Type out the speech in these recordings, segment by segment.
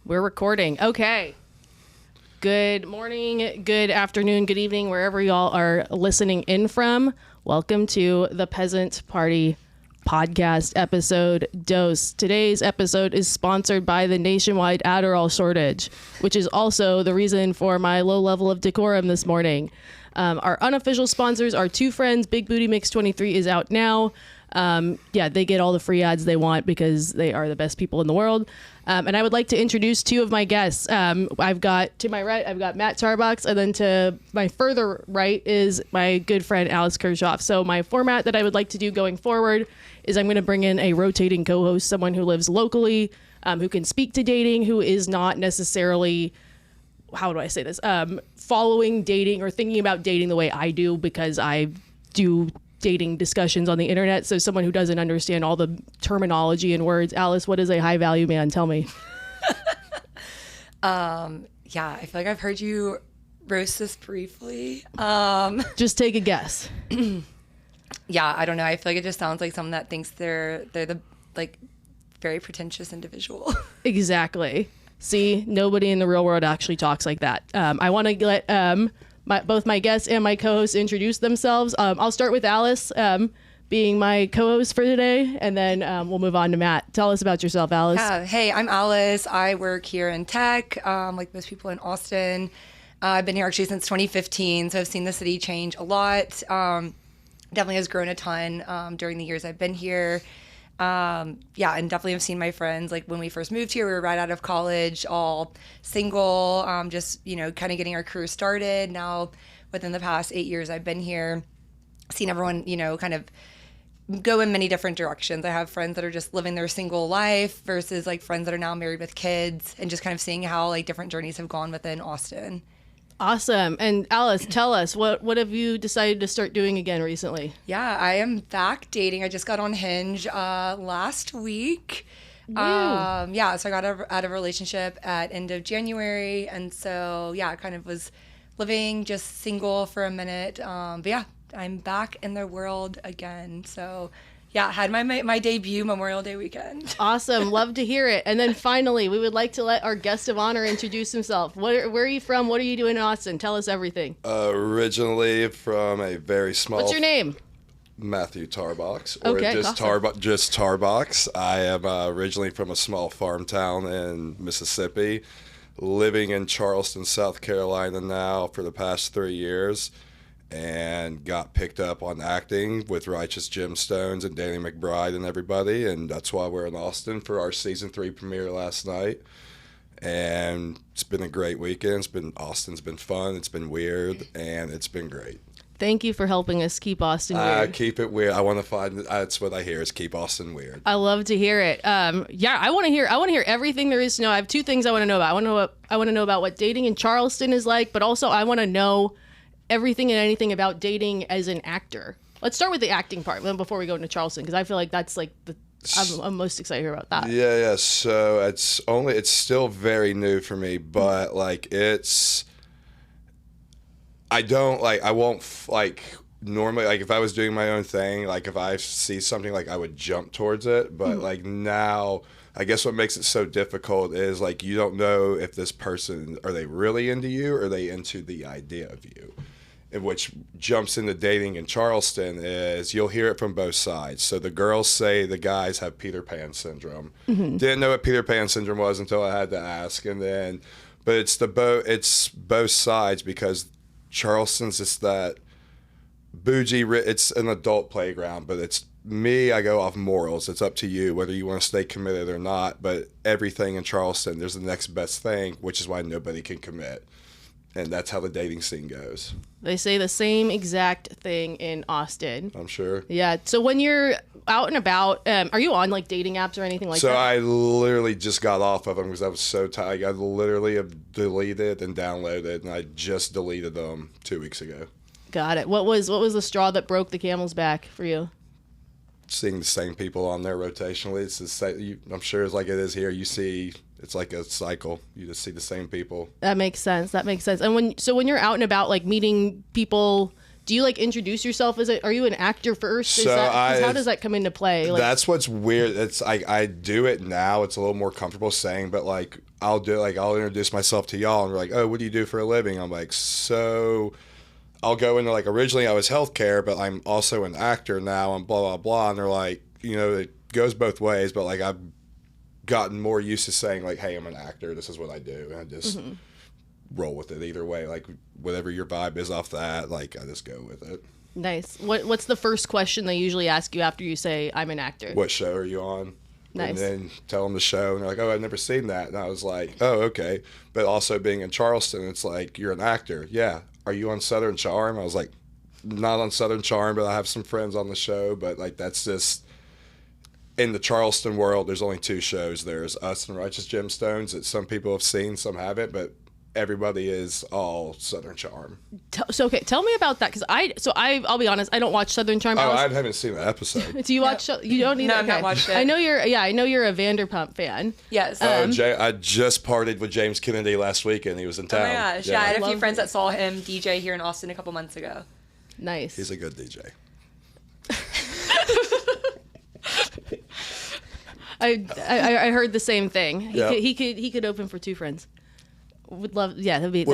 We're recording. Okay. Good morning, good afternoon, good evening, wherever y'all are listening in from. Welcome to the Peasant Party podcast episode dose. Today's episode is sponsored by the nationwide Adderall shortage, which is also the reason for my low level of decorum this morning. Our unofficial sponsors are Two Friends. Big Booty Mix 23 is out now. They get all the free ads they want because they are the best people in the world. And I would like to introduce two of my guests. I've got to my right, I've got Matt Tarbox, and then to my further right is my good friend Alice Kirchoff. So my format that I would like to do going forward is I'm going to bring in a rotating co-host, someone who lives locally, who can speak to dating, who is not necessarily, how do I say this, following dating or thinking about dating the way I do, because I do dating discussions on the internet. So someone who doesn't understand all the terminology and words. Alice, what is a high value man? Tell me. I feel like I've heard you roast this briefly. Just take a guess. I don't know. I feel like it just sounds like someone that thinks they're the like very pretentious individual. Exactly. See, nobody in the real world actually talks like that. I want to let both my guests and my co-hosts introduce themselves. I'll start with Alice being my co-host for today, and then we'll move on to Matt. Tell us about yourself, Alice. Hey, I'm Alice. I work here in tech, like most people in Austin. I've been here actually since 2015, so I've seen the city change a lot. Definitely has grown a ton during the years I've been here. And definitely have seen my friends, like when we first moved here, we were right out of college, all single, kind of getting our career started. Now, within the past 8 years I've been here, seen everyone, kind of go in many different directions. I have friends that are just living their single life versus like friends that are now married with kids, and just kind of seeing how like different journeys have gone within Austin. Awesome. And Alice, tell us, what have you decided to start doing again recently? Yeah, I am back dating. I just got on Hinge last week. So I got out of a relationship at end of January. And so, I kind of was living just single for a minute. I'm back in the world again. So had my debut Memorial Day weekend. Awesome. Love to hear it. And then finally, we would like to let our guest of honor introduce himself. Where are you from? What are you doing in Austin? Tell us everything. Originally from a very small... What's your name? Matthew Tarbox. Okay, just Tarbox. I am originally from a small farm town in Mississippi, living in Charleston, South Carolina now for the past 3 years, and got picked up on acting with Righteous Gemstones and Danny McBride and everybody, and that's why we're in Austin for our season 3 premiere last night. And it's been a great weekend. Austin's been fun, it's been weird, and it's been great. Thank you for helping us keep Austin weird. Keep it weird. I want to find, that's what I hear, is keep Austin weird. I love to hear it. I want to hear everything there is to know. I have two things I want to know about. I want to know about what dating in Charleston is like, but also I want to know everything and anything about dating as an actor. Let's start with the acting part before we go into Charleston, because I feel like that's like I'm most excited to hear about that. Yeah. So it's still very new for me, but I won't normally, like if I was doing my own thing, like if I see something, like I would jump towards it, but like now, I guess what makes it so difficult is like you don't know if this person, are they really into you or are they into the idea of you? And which jumps into dating in Charleston is you'll hear it from both sides. So the girls say the guys have Peter Pan syndrome. Mm-hmm. Didn't know what Peter Pan syndrome was until I had to ask, but it's both sides, because Charleston's just that bougie, it's an adult playground, but it's me, I go off morals. It's up to you whether you want to stay committed or not, but everything in Charleston, there's the next best thing, which is why nobody can commit. And that's how the dating scene goes. They say the same exact thing in Austin. I'm sure. Yeah. So when you're out and about, are you on like dating apps or anything like that? So I literally just got off of them because I was so tired. I literally have deleted and downloaded, and I just deleted them 2 weeks ago. Got it. What was the straw that broke the camel's back for you? Seeing the same people on there rotationally. It's the same, I'm sure it's like it is here. You see, it's like a cycle. You just see the same people. That makes sense. And when you're out and about, like meeting people do you like introduce yourself as are you an actor first? So how does that come into play? Like, that's what's weird. It's I do it now. It's a little more comfortable saying, but like I'll introduce myself to y'all and we're like, oh, what do you do for a living? I'm like, so I'll go into like, originally I was healthcare, but I'm also an actor now and blah, blah, blah. And they're like, it goes both ways, but like I've gotten more used to saying like, hey, I'm an actor. This is what I do. And I just roll with it either way. Like whatever your vibe is off that, like I just go with it. Nice. What's the first question they usually ask you after you say I'm an actor? What show are you on? Nice. And then tell them the show, and they're like, oh, I've never seen that. And I was like, oh, okay. But also being in Charleston, it's like, you're an actor. Yeah. Are you on Southern Charm? I was like, not on Southern Charm, but I have some friends on the show. But like, that's just, in the Charleston world, there's only 2 shows. There's us and Righteous Gemstones that some people have seen, some haven't, but everybody is all Southern Charm. So okay, tell me about that, because I'll be honest, I don't watch Southern Charm. Oh, I haven't seen the episode. Do you watch? You don't need. No, okay. I've not watched it. I know you're a Vanderpump fan. Yes. I just partied with James Kennedy last weekend. He was in town. Oh my gosh. Yeah, I had a few Love friends it. that saw him DJ here in Austin a couple months ago. Nice. He's a good DJ. I heard the same thing. Yep. He could open for 2 friends. Would love, yeah. They would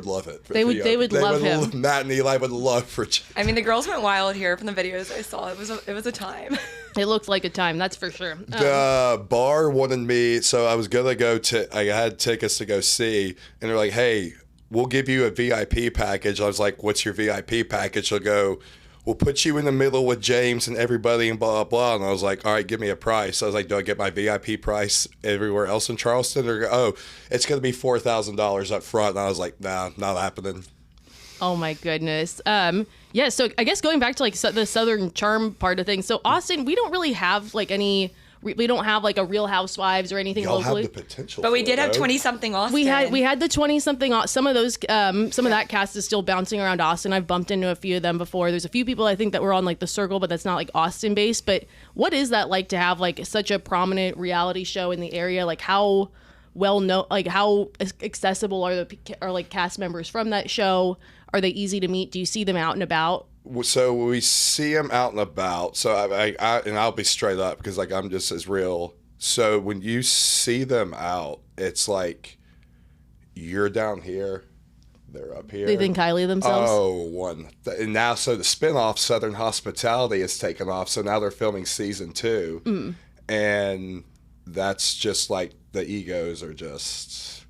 love it. They would love him. Matt and Eli would love for. I mean, the girls went wild here from the videos I saw. It was a time. It looked like a time, that's for sure. The bar wanted me, so I was gonna go to. I had tickets to go see, and they're like, "Hey, we'll give you a VIP package." I was like, "What's your VIP package?" They'll go, "We'll put you in the middle with James and everybody and blah, blah, blah." And I was like, all right, give me a price. I was like, do I get my VIP price everywhere else in Charleston? Or, oh, it's going to be $4,000 up front. And I was like, nah, not happening. Oh my goodness. Yeah. So I guess going back to like the Southern Charm part of things. So Austin, we don't really have like we don't have like a Real Housewives or anything Y'all locally. have the potential. But we did have 20-something Austin. We had the 20-something. Some of those, some of that cast is still bouncing around Austin. I've bumped into a few of them before. There's a few people I think that were on like the Circle, but that's not like Austin based. But what is that like to have like such a prominent reality show in the area? Like how well known, like how accessible are like cast members from that show? Are they easy to meet? Do you see them out and about? So we see them out and about. So and I'll be straight up because like I'm just as real. So when you see them out, it's like you're down here, they're up here. They think highly of themselves. Oh, and now so the spinoff Southern Hospitality has taken off. So now they're filming season 2, and that's just like the egos are just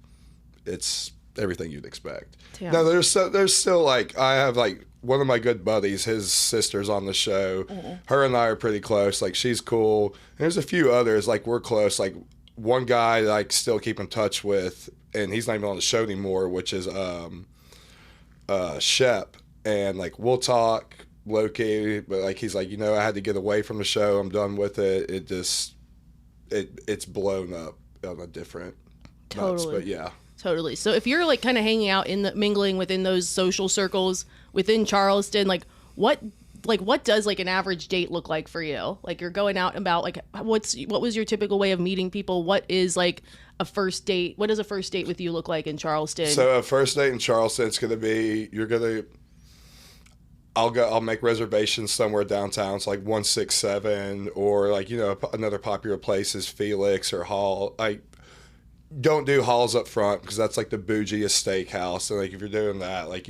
it's everything you'd expect. Yeah. No, there's still like I have like one of my good buddies, his sister's on the show. Her and I are pretty close. Like she's cool. And there's a few others like we're close. Like one guy that I still keep in touch with, and he's not even on the show anymore, which is Shep. And like we'll talk low key, but like he's like, I had to get away from the show. I'm done with it. It just it's blown up on a different nuts, but yeah. Totally. So if you're like kind of hanging out mingling within those social circles within Charleston, like what does like an average date look like for you? Like you're going out and about, like what was your typical way of meeting people? What is like a first date? What does a first date with you look like in Charleston? So a first date in Charleston, it's going to be, I'll make reservations somewhere downtown. It's like 167 or like, another popular place is Felix or Hall. Don't do Halls up front because that's like the bougiest steakhouse. And like if you're doing that, like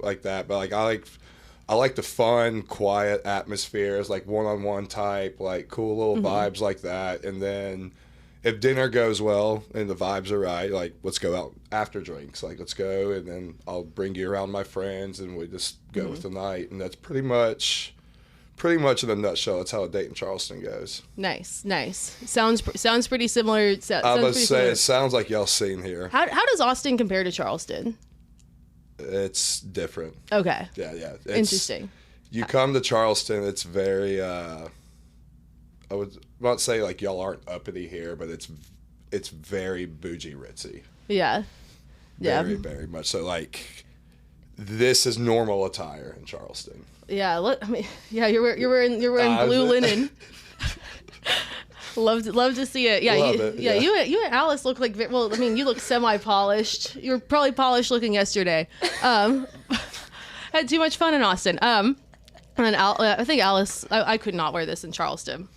like that. But like I like the fun, quiet atmospheres, like one-on-one type, like cool little vibes like that. And then if dinner goes well and the vibes are right, like let's go out after drinks. Like let's go, and then I'll bring you around my friends and we just go with the night. And that's pretty much in a nutshell, that's how a date in Charleston goes. Nice. Sounds pretty similar. I was say it sounds like y'all seen here. How does Austin compare to Charleston? It's different. Okay. Yeah. Interesting. You come to Charleston, it's very. I would not say like y'all aren't uppity here, but it's very bougie ritzy. Yeah. Very, very much so. Like this is normal attire in Charleston. Yeah, you're wearing blue linen. Love to see it. Yeah, you and Alice look like, well, I mean, you look semi-polished. You were probably polished looking yesterday. Had too much fun in Austin. And then I think Alice, I could not wear this in Charleston.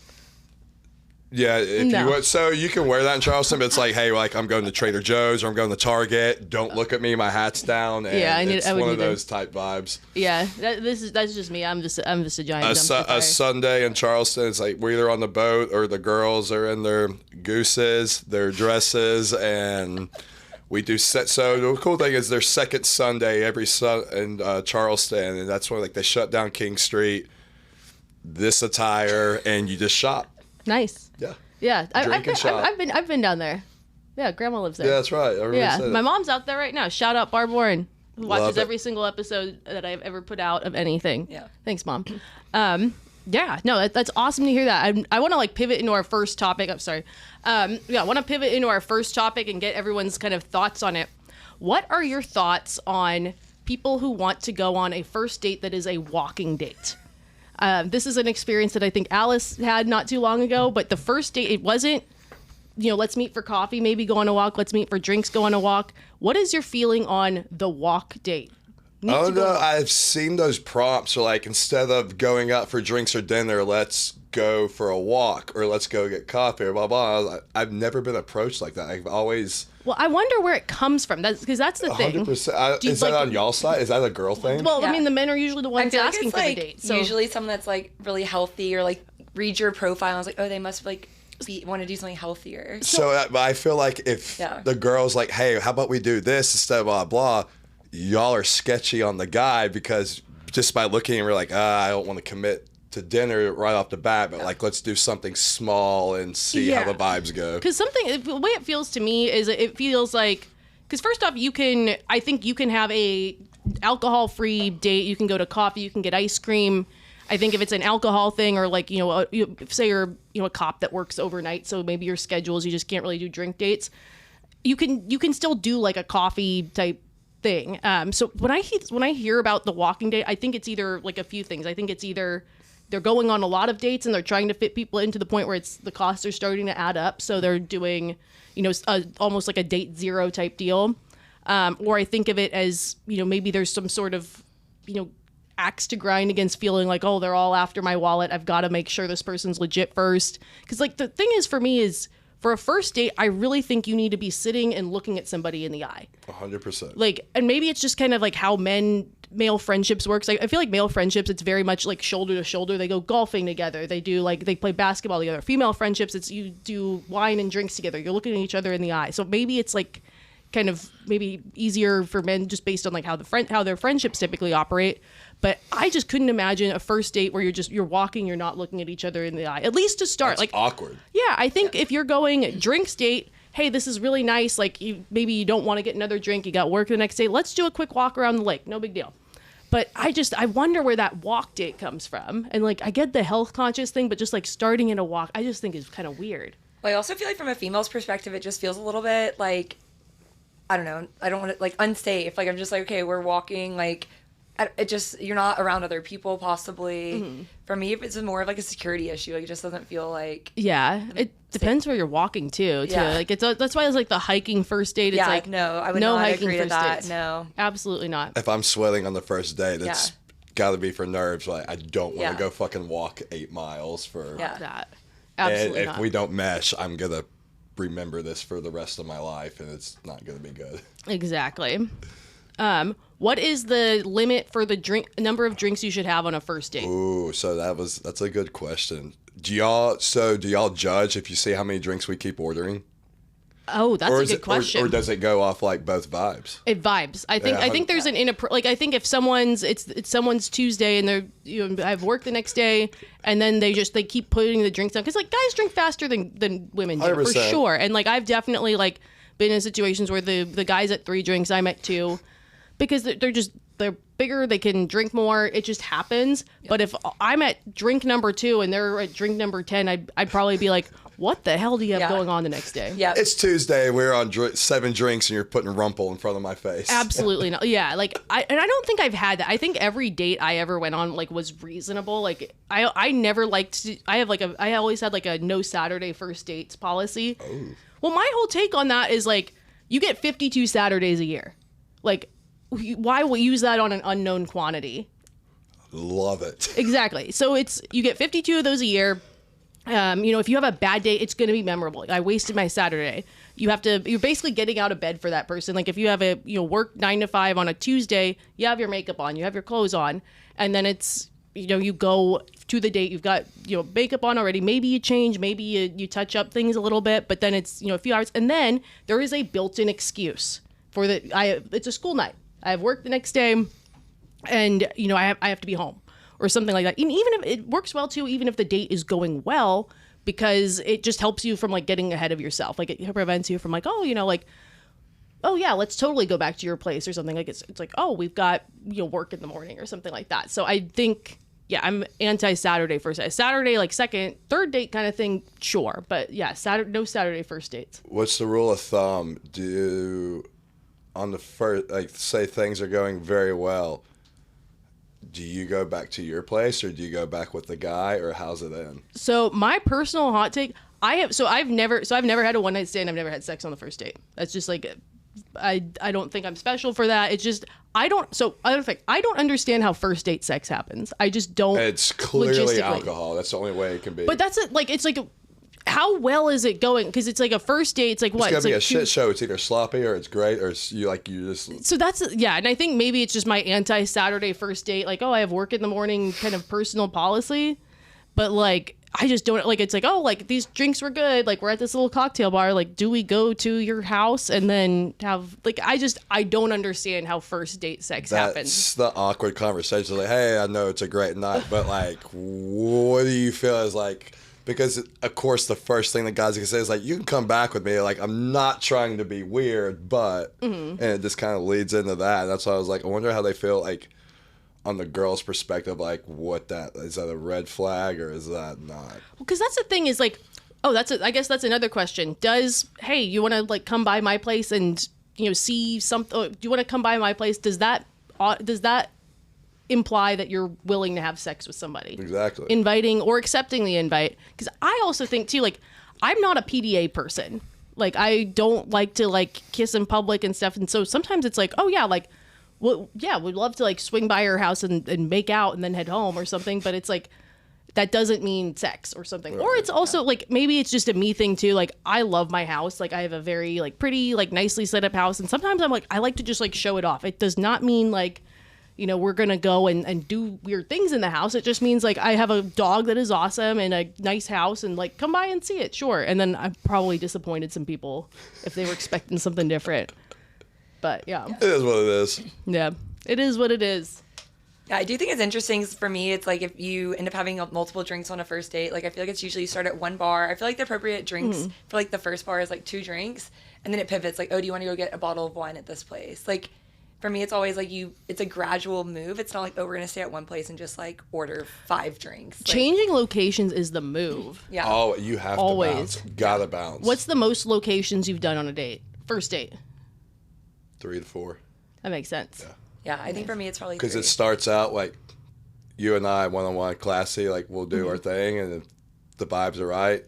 Yeah, if you would, so you can wear that in Charleston, but it's like, hey, like I'm going to Trader Joe's or I'm going to Target. Don't look at me, my hat's down. And it's one of those type vibes. Yeah, that's just me. I'm just a giant dumpster fire. A Sunday in Charleston, it's like we're either on the boat or the girls are in their gooses, their dresses, and we do set. So the cool thing is there's second Sunday every in Charleston, and that's when like they shut down King Street, this attire, and you just shop. Nice. Yeah. Yeah. I've been down there. Yeah, Grandma lives there. Yeah, that's right. My mom's out there right now. Shout out Barb Warren, who watches every single episode that I've ever put out of anything. Yeah. Thanks, Mom. Yeah, no, that's awesome to hear that. I want to like pivot into our first topic. I'm sorry. I want to pivot into our first topic and get everyone's kind of thoughts on it. What are your thoughts on people who want to go on a first date that is a walking date? This is an experience that I think Alice had not too long ago, but the first date, it wasn't, let's meet for coffee, maybe go on a walk, let's meet for drinks, go on a walk. What is your feeling on the walk date? I've seen those prompts, or like instead of going out for drinks or dinner, let's go for a walk or let's go get coffee or blah, blah. I've never been approached like that. I've always... Well, I wonder where it comes from. Because that's the thing. 100%. Is that on y'all's side? Is that a girl thing? Well, I mean, the men are usually the ones asking for the date. So usually someone that's like really healthy or like read your profile and I was like, oh, they must like want to do something healthier. So I feel like if the girl's like, hey, how about we do this instead of blah, blah, y'all are sketchy on the guy because just by looking, we're like, I don't want to commit to dinner right off the bat, but like let's do something small and see how the vibes go. Because the way it feels to me is it feels like, because first off, I think you can have a alcohol-free date. You can go to coffee, you can get ice cream. I think if it's an alcohol thing or like, say you're a cop that works overnight, so maybe your schedules, you just can't really do drink dates. You can still do like a coffee type thing. So when I hear about the walking date, I think it's either like a few things. I think it's either they're going on a lot of dates and they're trying to fit people into the point where the costs are starting to add up. So they're doing, almost like a date zero type deal. Or I think of it as, maybe there's some sort of, axe to grind against feeling like, oh, they're all after my wallet. I've got to make sure this person's legit first. Because like the thing is for me is for a first date, I really think you need to be sitting and looking at somebody in the eye. 100%. Like, and maybe it's just kind of like how male friendships works. I feel like male friendships, it's very much like shoulder to shoulder. They go golfing together. They play basketball together. Female friendships, it's you do wine and drinks together. You're looking at each other in the eye. So maybe it's like kind of maybe easier for men just based on like how their friendships typically operate. But I just couldn't imagine a first date where you're walking, you're not looking at each other in the eye. At least to start. That's like awkward. Yeah, I think if you're going drinks date, hey, this is really nice. Like maybe you don't want to get another drink. You got work the next day. Let's do a quick walk around the lake. No big deal. But I wonder where that walk date comes from. And like, I get the health conscious thing, but just like starting in a walk, I just think is kind of weird. Well, I also feel like from a female's perspective, it just feels a little bit like, I don't know. I don't want to like unsafe. Like, I'm just like, okay, we're walking. Like, it just, you're not around other people possibly. Mm-hmm. For me, if it's more of like a security issue, like it just doesn't feel like. Yeah. It depends where you're walking too. Yeah. Like that's why it's like the hiking first date. It's like, no, I would not hiking agree to that. Dates. No. Absolutely not. If I'm sweating on the first date, it's got to be for nerves. Like, I don't want to go fucking walk 8 miles for that. Absolutely and not. if we don't mesh, I'm going to remember this for the rest of my life, and it's not going to be good. Exactly. What is the limit for the number of drinks you should have on a first date? Ooh, so that's a good question. Do y'all judge if you see how many drinks we keep ordering? Oh, that's a good question. Or does it go off like both vibes? It vibes. I think there's an I think if it's someone's Tuesday and they're I have work the next day and then they keep putting the drinks down because like guys drink faster than women do 100%. for sure. And like I've definitely like been in situations where the guys at 3 drinks, I'm at 2 because they're bigger, they can drink more. It just happens. Yep. But if I'm at drink number 2 and they're at drink number 10, I'd probably be like, what the hell do you have going on the next day? Yeah, it's Tuesday. We're on 7 drinks, and you're putting rumple in front of my face. Absolutely not. Yeah, like I don't think I've had that. I think every date I ever went on like was reasonable. Like I never liked to. I always had like a no Saturday first dates policy. Oh. Well, my whole take on that is like you get 52 Saturdays a year. Like why will use that on an unknown quantity? Love it. Exactly. So you get 52 of those a year. If you have a bad day, it's going to be memorable. I wasted my Saturday. You're basically getting out of bed for that person. Like if you have work 9 to 5 on a Tuesday, you have your makeup on, you have your clothes on, and then it's, you go to the date, you've got, makeup on already. Maybe you change, maybe you touch up things a little bit, but then it's, a few hours. And then there is a built-in excuse for it's a school night. I have work the next day and, I have to be home or something like that. And even if it works well too, even if the date is going well, because it just helps you from like getting ahead of yourself. Like it prevents you from like, oh yeah, let's totally go back to your place or something. Like it's like, oh, we've got, work in the morning or something like that. So I think, yeah, I'm anti-Saturday first date. Saturday, like second, third date kind of thing, sure. But yeah, no Saturday first dates. What's the rule of thumb? On the first, like say things are going very well, do you go back to your place or do you go back with the guy, or how's it end? So my personal hot take, I've never had a one night stand. I've never had sex on the first date. That's just like, I don't think I'm special for that. It's just, I don't understand how first date sex happens. I just don't. It's clearly alcohol. That's the only way it can be. But that's it. Like, it's like, how well is it going? Because it's like a first date. It's like what? It's gonna be a shit show. It's either sloppy or it's great, or you just. So that's and I think maybe it's just my anti-Saturday first date. Like, oh, I have work in the morning kind of personal policy, but like I just don't like. It's like, oh, like these drinks were good. Like we're at this little cocktail bar. Like, do we go to your house and then have like? I don't understand how first date sex happens. That's the awkward conversation. Like, hey, I know it's a great night, but like, what do you feel is like? Because, of course, the first thing the guys can say is, like, you can come back with me. Like, I'm not trying to be weird, but... Mm-hmm. And it just kind of leads into that. And that's why I was like, I wonder how they feel, like, on the girl's perspective, like, is that a red flag or is that not? Because that's the thing is, like, I guess that's another question. Hey, you want to, like, come by my place and, see something? Do you want to come by my place? Does that imply that you're willing to have sex with somebody? Exactly. Inviting or accepting the invite. Because I also think too, like, I'm not a PDA person. Like, I don't like to like kiss in public and stuff. And so sometimes it's like, oh yeah, like, well, yeah, we'd love to like swing by your house and make out and then head home or something. But it's like, that doesn't mean sex or something. Right. Or it's also like, maybe it's just a me thing too. Like, I love my house. Like, I have a very like pretty, like nicely set up house. And sometimes I'm like, I like to just like show it off. It does not mean like, we're going to go and do weird things in the house. It just means like I have a dog that is awesome and a nice house and like come by and see it. Sure. And then I've probably disappointed some people if they were expecting something different. But yeah. It is what it is. Yeah. It is what it is. Yeah, I do think it's interesting. For me, it's like if you end up having multiple drinks on a first date, like I feel like it's usually you start at one bar. I feel like the appropriate drinks for like the first bar is like 2 drinks. And then it pivots like, oh, do you want to go get a bottle of wine at this place? Like, for me, it's always like it's a gradual move. It's not like, oh, we're going to stay at one place and just like order 5 drinks. Like, changing locations is the move. Yeah. Oh, you have always to bounce. Gotta bounce. What's the most locations you've done on a date? First date? 3 to 4. That makes sense. Yeah, I think for me, it's probably 3. Because it starts out like you and I, one-on-one, classy, like we'll do our thing, and if the vibes are right,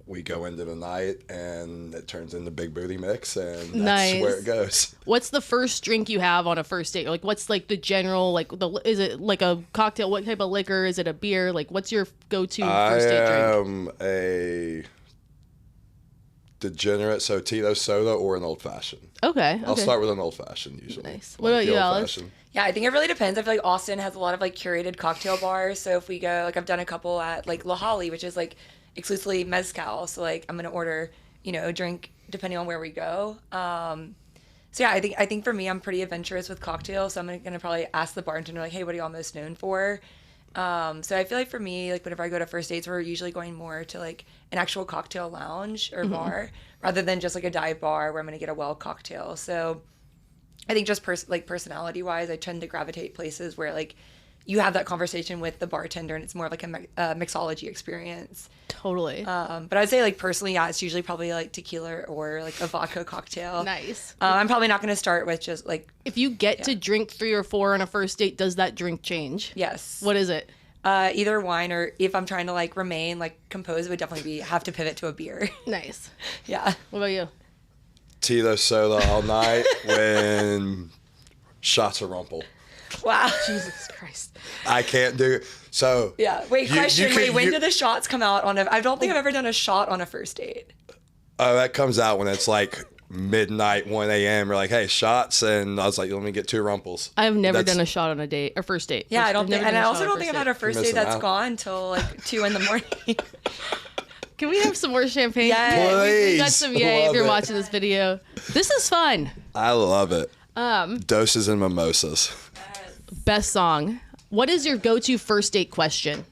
we go into the night and it turns into big booty mix, and that's where it goes. What's the first drink you have on a first date? Like, what's like the general, like is it like a cocktail? What type of liquor? Is it a beer? Like, what's your go-to first date drink? I am a degenerate, so Tito soda or an old fashioned. Okay. I'll start with an old fashioned usually. Nice. What about you, Alice? Yeah, I think it really depends. I feel like Austin has a lot of like curated cocktail bars. So if we go, like I've done a couple at like La Holly, which is like exclusively mezcal, so like I'm gonna order a drink depending on where we go. So yeah, I think for me, I'm pretty adventurous with cocktails, so I'm gonna probably ask the bartender like, hey, what are y'all most known for? So I feel like for me, like whenever I go to first dates, we're usually going more to like an actual cocktail lounge or bar rather than just like a dive bar where I'm gonna get a well cocktail. So I think just personality wise, I tend to gravitate places where like you have that conversation with the bartender and it's more like a mixology experience. Totally. But I'd say like personally, yeah, it's usually probably like tequila or like a vodka cocktail. Nice. I'm probably not going to start with just like. If you get to drink 3 or 4 on a first date, does that drink change? Yes. What is it? Either wine, or if I'm trying to like remain like composed, it would definitely have to pivot to a beer. Nice. Yeah. What about you? Tito soda all night when shots of rumple. Wow. Jesus Christ. I can't do so. Yeah. Wait, question. When do the shots come out on I don't think I've ever done a shot on a first date. Oh, that comes out when it's like midnight, 1 a.m. We're like, hey, shots, and I was like, let me get 2 rumples. I've never done a shot on a date or first date. Yeah, I don't think, and I also don't think I've had a first date that's out. gone till like 2 in the morning. Can we have some more champagne? Yes. Please. We got some yay if Love you're it. watching this video. This is fun. I love it. Doses and mimosas. Best song. What is your go-to first date question?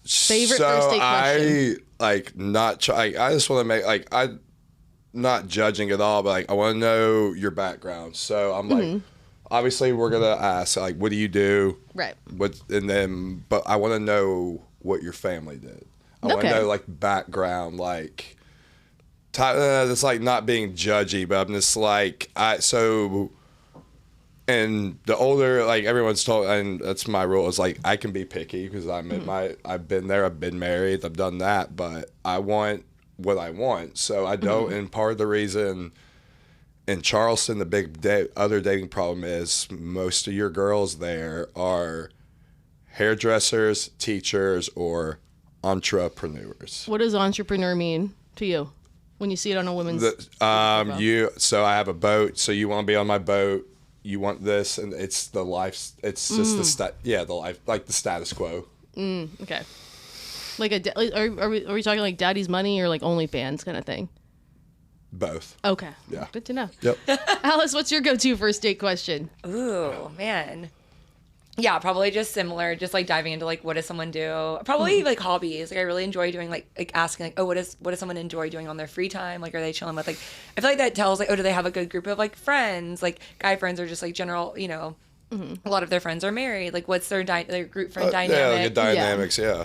Favorite first date question? I just want to make like I not judging at all, but like I want to know your background. So I'm like, obviously we're gonna ask like, what do you do? Right. But I want to know what your family did. I want to know like background, like it's like not being judgy, but I'm just like and the older, like everyone's told, and that's my rule, is like I can be picky because I've been there, I've been married, I've done that, but I want what I want. So I don't, and part of the reason in Charleston, the big other dating problem is most of your girls there are hairdressers, teachers, or entrepreneurs. What does entrepreneur mean to you when you see it on a woman's? So I have a boat, so you want to be on my boat. You want this, and it's the life. It's just the life, like the status quo. Okay. Like are we talking like daddy's money or like OnlyFans kind of thing? Both. Okay. Yeah. Good to know. Yep. Alice, what's your go-to first date question? Ooh, man. Yeah, probably just similar, just like diving into like what does someone do? Probably like hobbies. Like I really enjoy doing like asking like, oh, what does someone enjoy doing on their free time? Like are they chilling with like I feel like that tells like, oh, do they have a good group of like friends? Like guy friends are just like general, you know, a lot of their friends are married. Like what's their group friend dynamic? Yeah, like dynamics, yeah.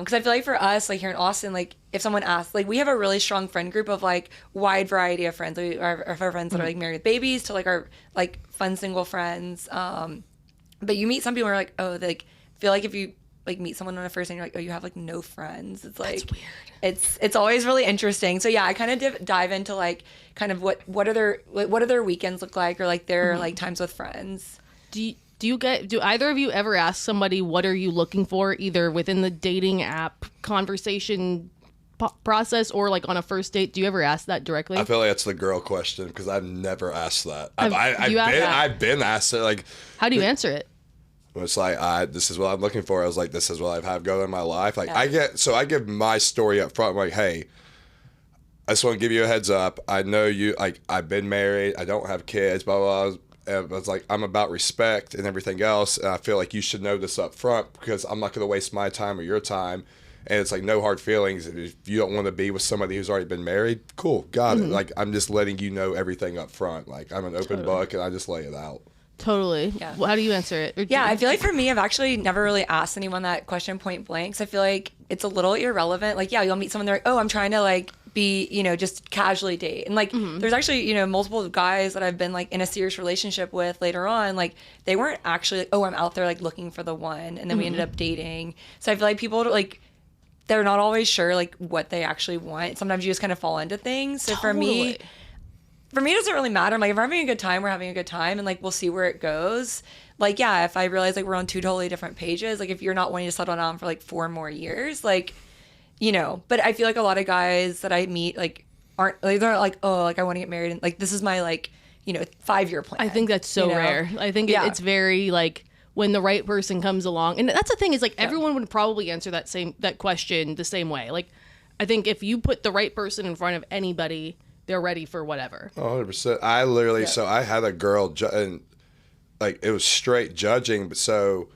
Because I feel like for us, like here in Austin, like if someone asks, like we have a really strong friend group of like wide variety of friends. Like, our friends that are like married with babies to like our like fun single friends. But you meet some people who are like, oh, they like feel like if you like meet someone on a first date, you're like, oh, you have like no friends. It's like That's weird. It's always really interesting. So yeah, I kind of dive into like kind of what do their weekends look like or like their like times with friends. Do either of you ever ask somebody what are you looking for, either within the dating app conversation process or like on a first date? Do you ever ask that directly? I feel like that's the girl question because I've never asked that. I've been asked it. Like, how do you answer it? It's like this is what I'm looking for. I was like, this is what I've had going in my life. Like I give my story up front. I'm like, hey, I just want to give you a heads up. I know you. Like I've been married. I don't have kids. Blah blah. Blah. And I was like, I'm about respect and everything else, and I feel like you should know this up front because I'm not going to waste my time or your time. And it's like no hard feelings. If you don't want to be with somebody who's already been married, cool, got it. Like I'm just letting you know everything up front. Like I'm an open book and I just lay it out. Totally. Yeah. Well, how do you answer it? Yeah, I feel like for me, I've actually never really asked anyone that question point blank. So I feel like it's a little irrelevant. Like, yeah, you'll meet someone, they're like, oh, I'm trying to like be, you know, just casually date. And like, there's actually, you know, multiple guys that I've been like in a serious relationship with later on. Like, they weren't actually like, oh, I'm out there like looking for the one. And then we ended up dating. So I feel like people like, they're not always sure like what they actually want. Sometimes you just kind of fall into things. So for me, it doesn't really matter. I'm like, if we're having a good time, we're having a good time, and like we'll see where it goes. Like, yeah, if I realize like we're on 2 totally different pages, like if you're not wanting to settle down for like 4 more years, like, you know. But I feel like a lot of guys that I meet like aren't like they're like, oh, like I want to get married and like this is my like, you know, 5-year plan. I think that's so rare. I think it's very like when the right person comes along, and that's the thing is like everyone would probably answer that question the same way. Like, I think if you put the right person in front of anybody, they're ready for whatever. 100%. I literally, so I had a girl, and like it was straight judging. But so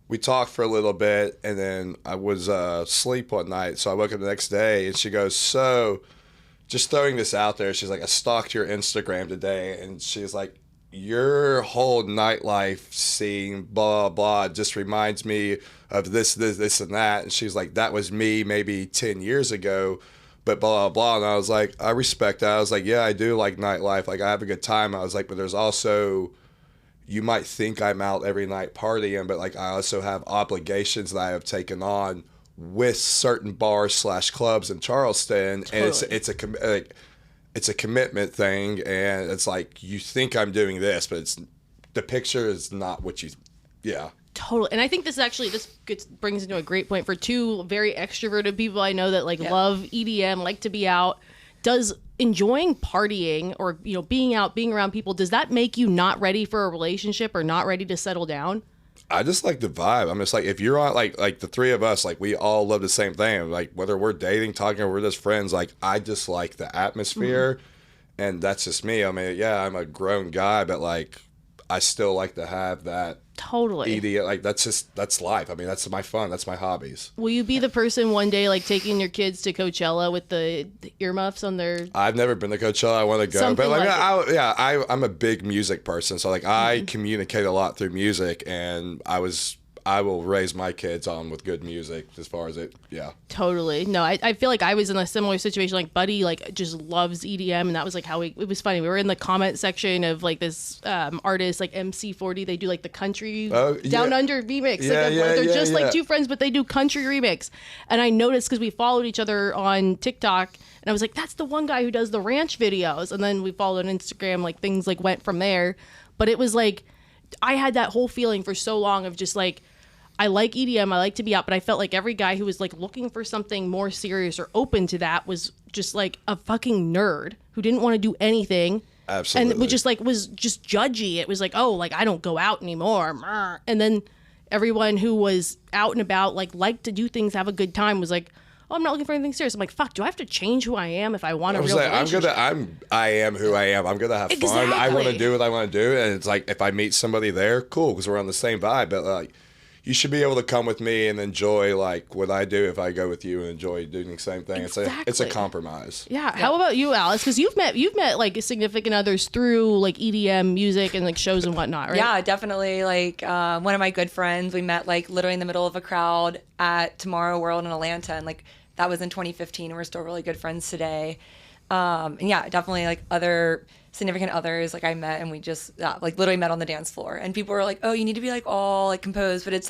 we talked for a little bit, and then I was asleep one night. So I woke up the next day, and she goes, so just throwing this out there. She's like, I stalked your Instagram today, and she's like, your whole nightlife scene, blah, blah, just reminds me of this, and that. And she's like, that was me maybe 10 years ago. But blah, blah, blah. And I was like, I respect that. I was like, yeah, I do like nightlife. Like, I have a good time. I was like, but there's also, you might think I'm out every night partying, but like, I also have obligations that I have taken on with certain bars / clubs in Charleston. Totally. And it's a commitment thing. And it's like, you think I'm doing this, but the picture is not what you, yeah. Totally. And I think this brings into a great point for two very extroverted people I know that love EDM, like to be out. Does enjoying partying or, being out, being around people, does that make you not ready for a relationship or not ready to settle down? I just like the vibe. I'm just like, if you're on, like the three of us, like, we all love the same thing. Like, whether we're dating, talking, or we're just friends, like, I just like the atmosphere. And that's just me. I mean, yeah, I'm a grown guy, but, like, I still like to have that. Totally. Like, that's life. I mean, that's my fun. That's my hobbies. Will you be the person one day, taking your kids to Coachella with the earmuffs on their... I've never been to Coachella. I want to go. Something but, I'm a big music person. So, I communicate a lot through music, and I will raise my kids on with good music as far as it, yeah. Totally. No, I feel like I was in a similar situation. Buddy, just loves EDM, and that was how it was funny. We were in the comment section of this artist, MC40. They do the country Down Under remix. They're just two friends, but they do country remix. And I noticed because we followed each other on TikTok, and I was like, that's the one guy who does the ranch videos. And then we followed on Instagram, things went from there. But it was I had that whole feeling for so long of just I like EDM, I like to be out, but I felt like every guy who was looking for something more serious or open to that was just a fucking nerd who didn't want to do anything. Absolutely. And was just judgy. It was I don't go out anymore. And then everyone who was out and about, liked to do things, have a good time, was oh, I'm not looking for anything serious. I'm fuck, do I have to change who I am if I want a real relationship? I am who I am. I'm gonna have fun. I want to do what I want to do. And it's if I meet somebody there, cool, because we're on the same vibe. But you should be able to come with me and enjoy what I do if I go with you and enjoy doing the same thing. Exactly. It's a compromise. Yeah. How about you, Alice? Because you've met significant others through EDM music and shows and whatnot, right? Yeah, definitely. One of my good friends, we met literally in the middle of a crowd at Tomorrow World in Atlanta, and that was in 2015, and we're still really good friends today. And yeah, definitely other significant others I met, and we just literally met on the dance floor, and people were oh, you need to be all composed, but it's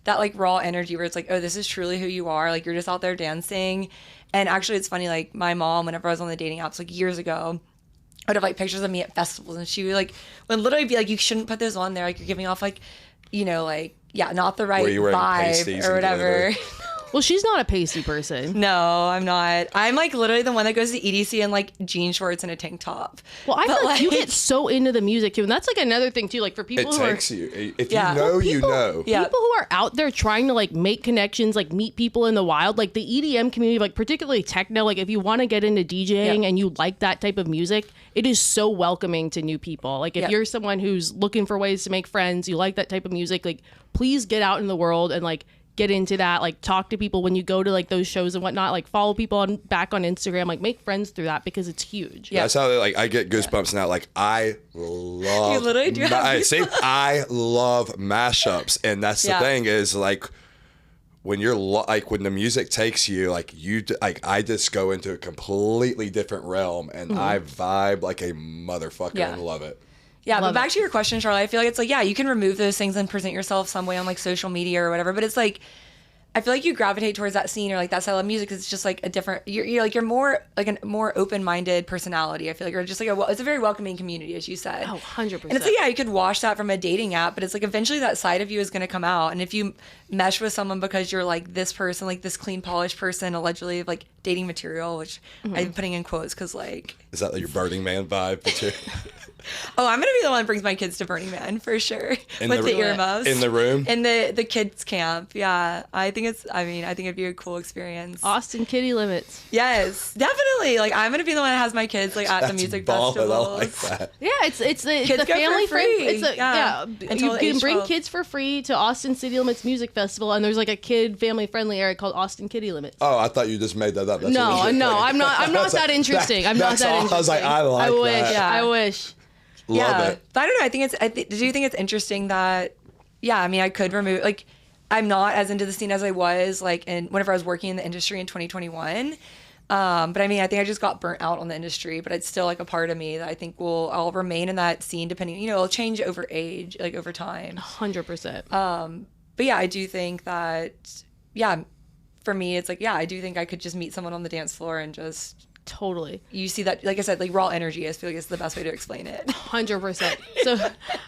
that raw energy where it's oh, this is truly who you are, you're just out there dancing. And actually it's funny, my mom, whenever I was on the dating apps years ago, I would have pictures of me at festivals, and she would literally be you shouldn't put those on there, you're giving off not the right vibe or whatever. Well, she's not a pasty person. No, I'm not. I'm literally the one that goes to EDC in jean shorts and a tank top. Well, I feel you get so into the music too, and that's another thing too. For people it who takes you. If you know, you know. Yeah. People who are out there trying to make connections, meet people in the wild, the EDM community, particularly techno. If you want to get into DJing and you like that type of music, it is so welcoming to new people. If you're someone who's looking for ways to make friends, you like that type of music, please get out in the world and get into that, talk to people when you go to those shows and whatnot, follow people back on Instagram, make friends through that, because it's huge. Yeah, that's how I get goosebumps now. I love. You literally do have see, I love mashups, and that's the thing is when you're when the music takes you, I just go into a completely different realm, and I vibe like a motherfucker and love it. Yeah, but back to your question, Charlie, I feel it's you can remove those things and present yourself some way on social media or whatever, but it's I feel you gravitate towards that scene or that style of music because it's just a different, you're more a more open-minded personality. I feel you're just it's a very welcoming community, as you said. Oh, 100%. And it's you could wash that from a dating app, but it's eventually that side of you is going to come out. And if you mesh with someone because you're this person, this clean, polished person, allegedly dating material, which I'm putting in quotes because Is that your Burning Man vibe too? Oh, I'm gonna be the one that brings my kids to Burning Man for sure. With the earmuffs in the room, in the kids camp. Yeah, I think it'd be a cool experience. Austin Kitty Limits. Yes, definitely. I'm gonna be the one that has my kids at the music festival. I like that. Yeah, it's the kids family free. You can bring kids for free to Austin City Limits Music Festival, and there's a kid family friendly area called Austin Kitty Limits. Oh, I thought you just made that up. That's no, I'm not. I'm not that interesting. I'm not that interesting. I was I wish. That. Yeah. I wish. Love it. But I don't know. Do you think it's interesting that, I could remove, I'm not as into the scene as I was, whenever I was working in the industry in 2021. But I think I just got burnt out on the industry, but it's still a part of me that I think I'll remain in that scene depending, it'll change over age, over time. 100%. But yeah, I do think that, for me, it's I do think I could just meet someone on the dance floor and just Totally. You see that, like I said, like raw energy. I feel like it's the best way to explain it. 100%. So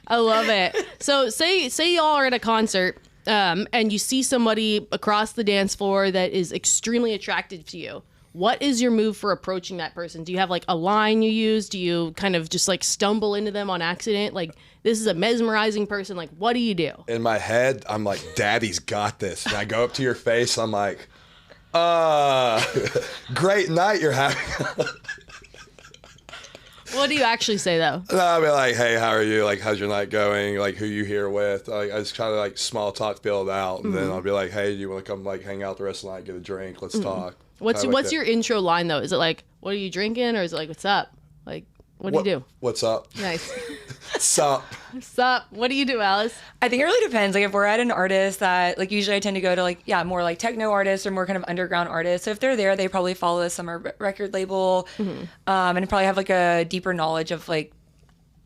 I love it. So say y'all are at a concert and you see somebody across the dance floor that is extremely attractive to you. What is your move for approaching that person? Do you have like a line you use? Do you kind of just like stumble into them on accident? Like, this is a mesmerizing person. Like, what do you do? In my head, I'm like, Daddy's got this. And I go up to your face. I'm like, great night you're having. What do you actually say though? No, I'll be like, hey, how are you? Like, how's your night going? Like, who you here with? Like, I just kind of like small talk, feel it out. And then I'll be like, hey, do you want to come like hang out the rest of the night, get a drink? Let's talk. What's your intro line though? Is it like, what are you drinking? Or is it like, what's up? Like, what do you do? What's up? Nice. Sup? Sup? What do you do, Alice? I think it really depends. Like if we're at an artist that like usually I tend to go to like, yeah, more like techno artists or more kind of underground artists. So if they're there, they probably follow a summer record label and probably have like a deeper knowledge of like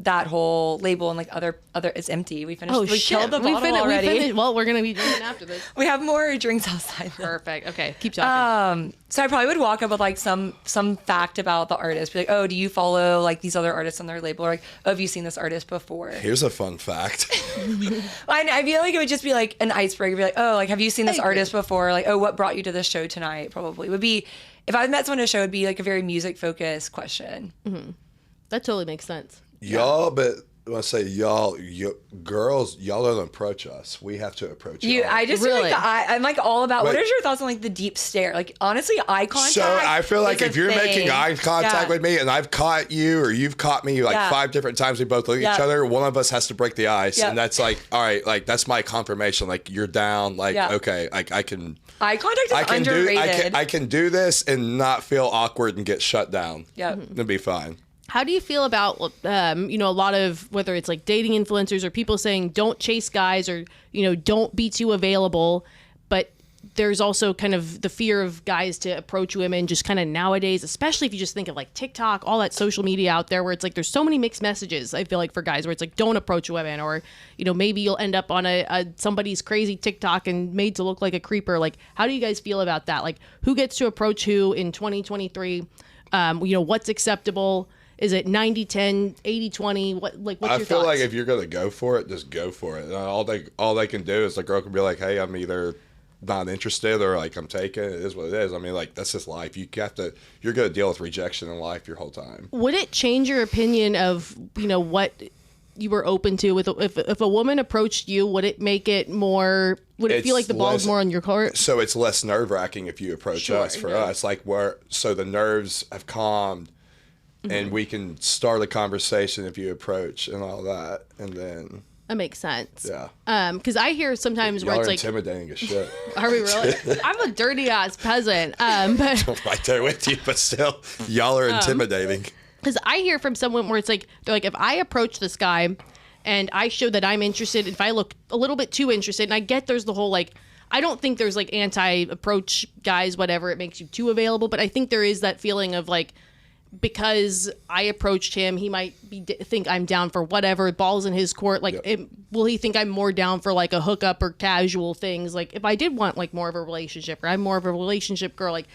that whole label and like other it's empty. We finished. We killed the bottle already. Well, we're gonna be drinking after this. We have more drinks outside. Perfect. Okay, keep talking. So I probably would walk up with like some fact about the artist. Be like, oh, do you follow like these other artists on their label? Or like, oh, have you seen this artist before? Here's a fun fact. I feel like it would just be like an icebreaker. Be like, oh, like have you seen this artist before? Like, oh, what brought you to this show tonight? Probably would be if I met someone at a show. It'd be like a very music focused question. That totally makes sense. Y'all, but when I say y'all, girls, y'all don't approach us. We have to approach you. I just feel like I'm like all about. What is your thoughts on like the deep stare? Like honestly, eye contact. So I feel like if you're making eye contact with me and I've caught you or you've caught me like 5 different times, we both look at each other. One of us has to break the ice, and that's like, all right, like that's my confirmation. Like you're down. Like okay, like I can. Eye contact is underrated. I can do this and not feel awkward and get shut down. Yeah, it'll be fine. How do you feel about, a lot of, whether it's like dating influencers or people saying don't chase guys or, don't be too available, but there's also kind of the fear of guys to approach women just kind of nowadays, especially if you just think of like TikTok, all that social media out there where it's like there's so many mixed messages, I feel like, for guys where it's like don't approach women or, maybe you'll end up on somebody's crazy TikTok and made to look like a creeper. Like, how do you guys feel about that? Like, who gets to approach who in 2023? What's acceptable? Is it 90-10, 80-20? What's your thoughts? I feel like if you're going to go for it, just go for it. All they can do is the girl can be like, hey, I'm either not interested or like I'm taken. It is what it is. I mean, like that's just life. You're going to deal with rejection in life your whole time. Would it change your opinion of, what you were open to with if a woman approached you? Would it make it more? Would it feel like the ball's more on your court? So it's less nerve-wracking if you approach us. For us, like so the nerves have calmed. And we can start a conversation if you approach and all that, and then that makes sense. Yeah. Because I hear sometimes where it's like intimidating as shit. Are we really? I'm a dirty ass peasant. But I'm right there with you, but still, y'all are intimidating. Because I hear from someone where it's like they're like, if I approach this guy, and I show that I'm interested, if I look a little bit too interested, and I get there's the whole like. I don't think there's like anti-approach guys, whatever, it makes you too available, but I think there is that feeling of like. Because I approached him, he might think I'm down for whatever, balls in his court. Like, will he think I'm more down for like a hookup or casual things? Like, if I did want like more of a relationship, or I'm more of a relationship girl, like,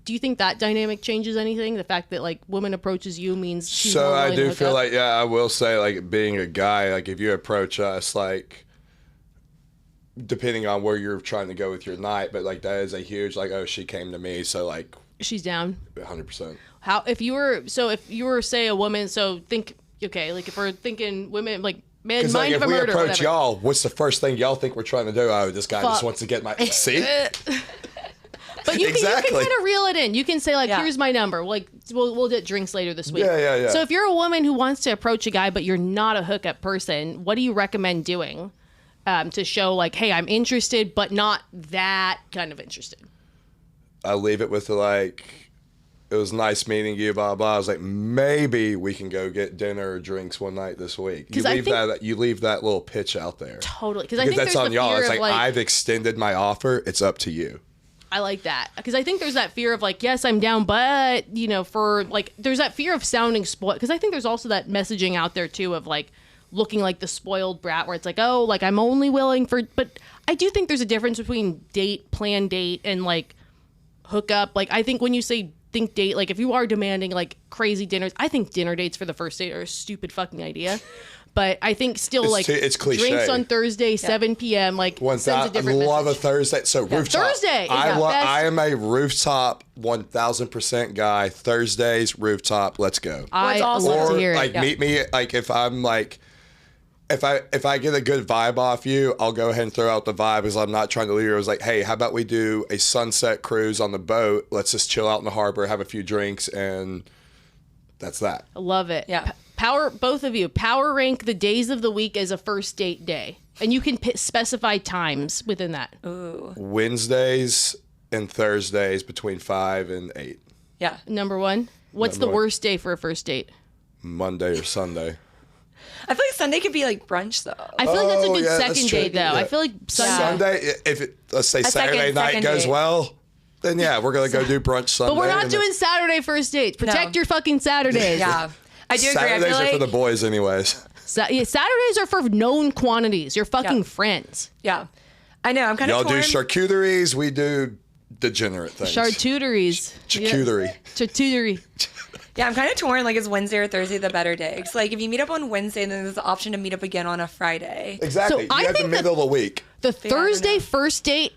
do you think that dynamic changes anything? The fact that like woman approaches you means she's so more I do to feel up? like I will say like being a guy, like if you approach us, like depending on where you're trying to go with your night, but like that is a huge like she came to me, so like she's down 100%. If you were say a woman, so think like if we're thinking women like man mind of a murder. If we approach y'all, what's the first thing y'all think we're trying to do? Oh, this guy just wants to get my see. But you can kind of reel it in. You can say like, here's my number. Like we'll get drinks later this week. Yeah. So if you're a woman who wants to approach a guy but you're not a hookup person, what do you recommend doing to show like, hey, I'm interested but not that kind of interested? I leave it with like. It was nice meeting you, blah, blah. I was like, maybe we can go get dinner or drinks one night this week. You leave that little pitch out there. Totally. Because I think that's on y'all. It's like, like, I've extended my offer. It's up to you. I like that. Because I think there's that fear of like, yes, I'm down, but, for like, there's that fear of sounding spoiled. Because I think there's also that messaging out there, too, of like looking like the spoiled brat where it's like, oh, like I'm only willing for, but I do think there's a difference between planned date, and like hook up. Like, I think when you say think like if you are demanding like crazy dinners, I think dinner dates for the first date are a stupid fucking idea. But I think still it's cliche. Drinks on Thursday, 7 p.m. like sends a different message. I love a Thursday. So rooftop. Thursday. I am a rooftop 1000% guy. Thursdays rooftop. Let's go. I love to hear it. Like meet me like if I'm like. If I get a good vibe off you, I'll go ahead and throw out the vibe because I'm not trying to leave. I was like, hey, how about we do a sunset cruise on the boat? Let's just chill out in the harbor, have a few drinks, and that's that. I love it. Yeah. Both of you, power rank the days of the week as a first date day. And you can specify times within that. Ooh. Wednesdays and Thursdays between 5 and 8. Yeah. Number one. What's the worst day for a first date? Monday or Sunday. I feel like Sunday could be like brunch though. I feel like that's a good second date though. I feel like Sunday, let's say Saturday night goes well, then yeah, we're going to go do brunch Sunday. But we're not doing Saturday first dates. Protect your fucking Saturdays. Yeah. I do agree. Saturdays I feel are like, for the boys anyways. Saturdays are for known quantities. Your fucking friends. Yeah. I know. I'm kind of Y'all torn. do charcuteries, we do degenerate things. Charcuteries. Charcuterie. Charcuterie. Yeah, I'm kind of torn. Like, is Wednesday or Thursday the better day? Because, like, if you meet up on Wednesday, then there's the option to meet up again on a Friday. Exactly. So you have the middle of the week. The Thursday first date,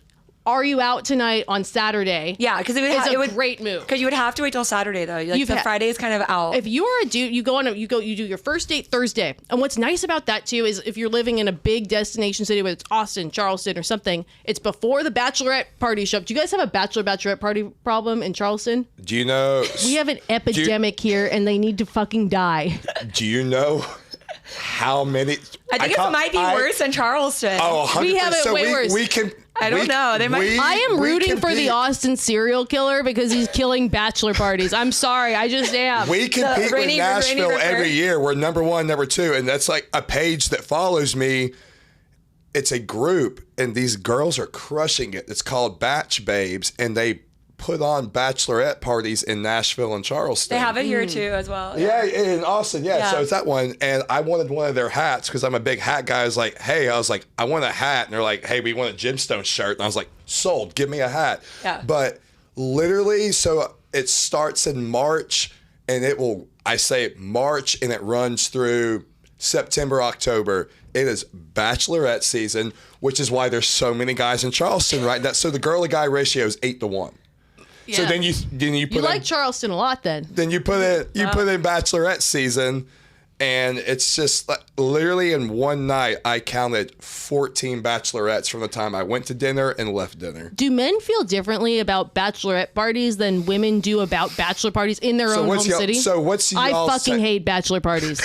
are you out tonight on Saturday? Yeah, because it would a great move. Because you would have to wait till Saturday though. Like the Friday is kind of out. If you are a dude, you do your first date Thursday. And what's nice about that too is if you're living in a big destination city, whether it's Austin, Charleston, or something, it's before the bachelorette party show up. Do you guys have a bachelorette party problem in Charleston? Do you know? We have an epidemic here, and they need to fucking die. Do you know how many? I think it might be worse in Charleston. Oh, 100%. We have it way worse. We can. I don't know. They might. I am rooting for the Austin serial killer because he's killing bachelor parties. I'm sorry, I just am. We compete with Nashville every year. We're number one, number two, and that's like a page that follows me. It's a group, and these girls are crushing it. It's called Batch Babes, and they put on bachelorette parties in Nashville and Charleston. They have it here too as well. Yeah, in Austin. Yeah, so it's that one. And I wanted one of their hats because I'm a big hat guy. I was like, hey, I want a hat. And they're like, hey, we want a gemstone shirt. And I was like, sold, give me a hat. Yeah. But literally, so it starts in March and I say March and it runs through September, October. It is bachelorette season, which is why there's so many guys in Charleston, right? So the girl to guy ratio is 8-1. Yeah. So then you put you like Charleston a lot then. Then you put in bachelorette season, and it's just like, literally in one night I counted 14 bachelorettes from the time I went to dinner and left dinner. Do men feel differently about bachelorette parties than women do about bachelor parties in their own home city? So what's y'all I fucking hate bachelor parties.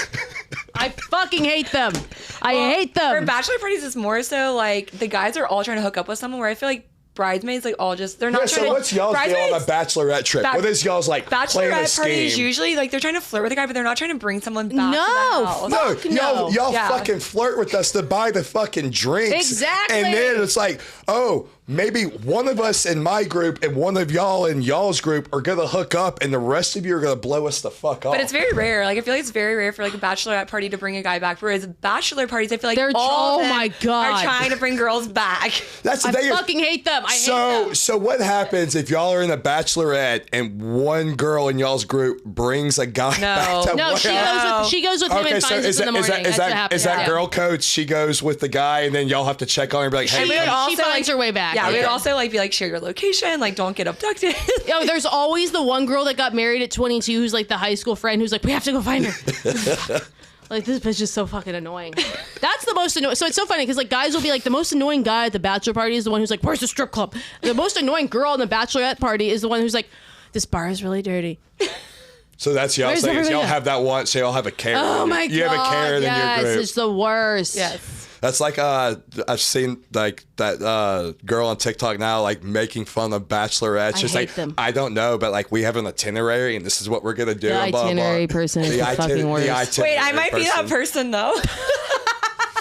I fucking hate them. I hate them. For bachelor parties, it's more so like the guys are all trying to hook up with someone. Where I feel like bridesmaids, like all just they're not trying to. So what's y'all's deal on a bachelorette trip? What is y'all's like bachelorette parties? Usually, like they're trying to flirt with the guy, but they're not trying to bring someone back. No, to the house. y'all fucking flirt with us to buy the fucking drinks. Exactly. And then it's like, oh, maybe one of us in my group and one of y'all in y'all's group are gonna hook up, and the rest of you are gonna blow us the fuck off. But it's very rare. Like I feel like it's very rare for like a bachelorette party to bring a guy back. Whereas bachelor parties, I feel like all of them are trying to bring girls back. That's the I thing. fucking hate them. I hate them. So what happens if y'all are in a bachelorette and one girl in y'all's group brings a guy back to No, she goes with him and finds us in the morning. Is that girl coach? She goes with the guy, and then y'all have to check on her and be like, hey, she finds her way back. Yeah, we'd also like be like, share your location, like don't get abducted. Yo, there's always the one girl that got married at 22 who's like the high school friend who's like, we have to go find her. Like, this bitch is so fucking annoying. That's the most annoying. So it's so funny because like guys will be like, the most annoying guy at the bachelor party is the one who's like, where's the strip club? The most annoying girl in the bachelorette party is the one who's like, this bar is really dirty. So that's y'all saying. Y'all have that one. So y'all have a Karen. Oh my God. You have a Karen in your group. It's the worst. Yes. That's like I've seen like that girl on TikTok now like making fun of bachelorettes. She's like, them. I don't know, but like we have an itinerary and this is what we're gonna do. The itinerary person is the fucking worst. Wait, I might be that person though.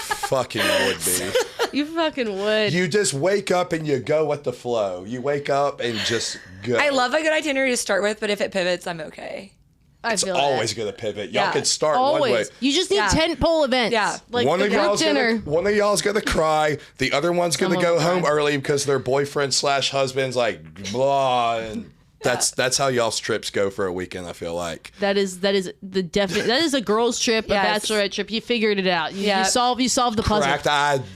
Fucking would be. You fucking would. You just wake up and you go with the flow. You wake up and just go. I love a good itinerary to start with, but if it pivots, I'm okay. It's always going to pivot. Y'all can start one way. You just need tentpole events. Yeah. Like one the of y'all's dinner. One of y'all's going to cry. The other one's going to go home early because their boyfriend / husband's like, blah. And That's how y'all's trips go for a weekend. I feel like That is the definite. That is a girls' trip, Yes. a bachelorette trip. You figured it out. You Yeah. solved the puzzle. correct. Solved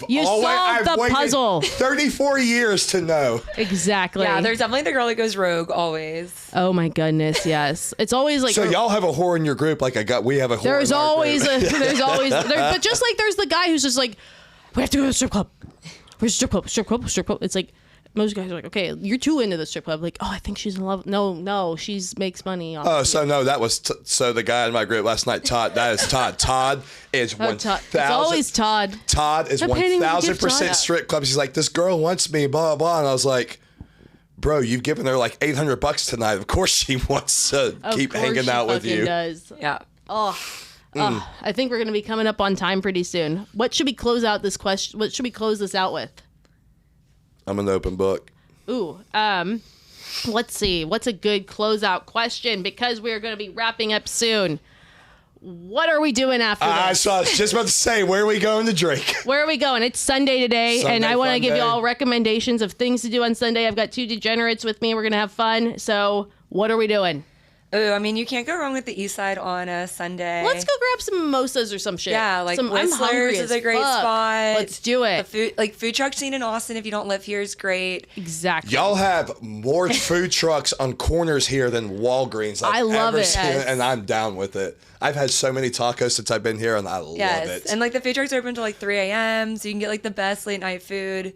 I've the waited puzzle. 34 years to know. Exactly. Yeah, there's definitely the girl that goes rogue always. Oh my goodness, yes. It's always like So y'all have a whore in your group, like we have a whore. there's in our always group. but just like there's the guy who's just like, we have to go to the strip club. Where's the strip club? Strip club? Strip club? It's like most guys are like, okay, you're too into the strip club. Like, oh, I think she's in love. No, she's makes money off. Oh, so no, that was so the guy in my group last night. Todd, that is Todd. Todd is Oh, 1,000. It's always Todd. Todd is They're painting the gift 1,000% Todd. strip clubs. He's like, this girl wants me, blah blah. And I was like, bro, you've given her like $800 tonight. Of course she wants to Of keep course hanging she out with fucking you. Does. Yeah. Oh, I think we're gonna be coming up on time pretty soon. What should we close out this question? What should we close this out with? I'm an open book. Ooh, let's see. What's a good closeout question? Because we're going to be wrapping up soon. What are we doing after I this? was just about to say, where are we going to drink? Where are we going? It's Sunday today, and Sunday I want to fun give day. you all recommendations of things to do on Sunday. I've got two degenerates with me. We're going to have fun. So what are we doing? Ooh, I mean, you can't go wrong with the East Side on a Sunday. Let's go grab some mimosas or some shit. Yeah, like I'm hungry Whistler's as is a great fuck. spot. Let's do it. The food truck scene in Austin, if you don't live here, is great. Exactly. Y'all have more food trucks on corners here than Walgreens. I love ever it. seen, Yes. and I'm down with it. I've had so many tacos since I've been here, and I love it. And like the food trucks are open until like 3 a.m., so you can get like the best late night food.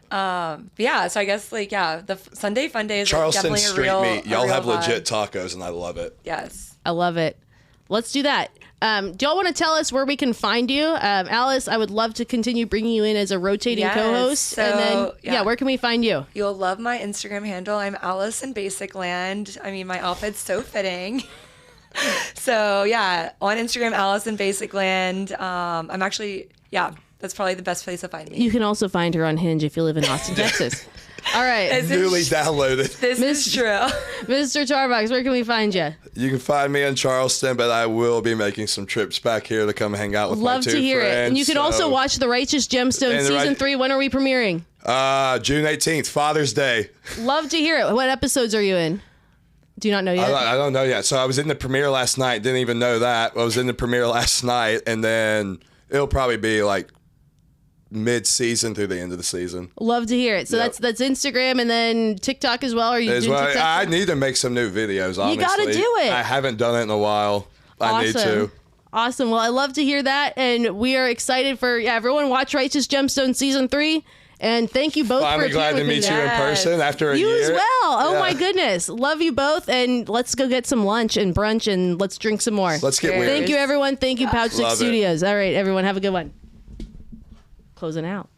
But yeah, so I guess like the Sunday fun day is like, Charleston definitely street a real meat. Y'all a real have vibe. legit tacos, and I love it. Yes. I love it. Let's do that. Do y'all want to tell us where we can find you? Alice, I would love to continue bringing you in as a rotating Yes, co-host. so, and then, yeah. where can we find you? You'll love my Instagram handle. I'm Alice in Basic Land. I mean, my outfit's so fitting. So yeah, on Instagram, Alice in Basic Land. I'm actually, that's probably the best place to find me. You can also find her on Hinge if you live in Austin, Texas. All right. Is it- Newly downloaded. This is true. Mr. Tarbox, where can we find you? You can find me in Charleston, but I will be making some trips back here to come hang out with my Love two to hear friends. it. And you can also watch The Righteous Gemstones And the Season Right- 3. When are we premiering? June 18th, Father's Day. Love to hear it. What episodes are you in? Do you not know yet? I don't know yet. So I was in the premiere last night. Didn't even know that. I was in the premiere last night, and then it'll probably be like mid-season through the end of the season. Love to hear it. So Yep. that's Instagram and then TikTok as well. Are you As doing well, TikTok? I need to make some new videos, honestly. gotta do it. I haven't done it in a while. I need to. Awesome. Well, I love to hear that, and we are excited for everyone watch Righteous Gemstones Season 3. And thank you both for I'm appearing glad to with me meet you in Yes. person after a You year. as well. Oh Yeah. my goodness. Love you both. And let's go get some lunch and brunch and let's drink some more. Let's get weird. Thank you, everyone. Thank you, Pouch Six Love it. Studios. All right, everyone, have a good one. Closing out.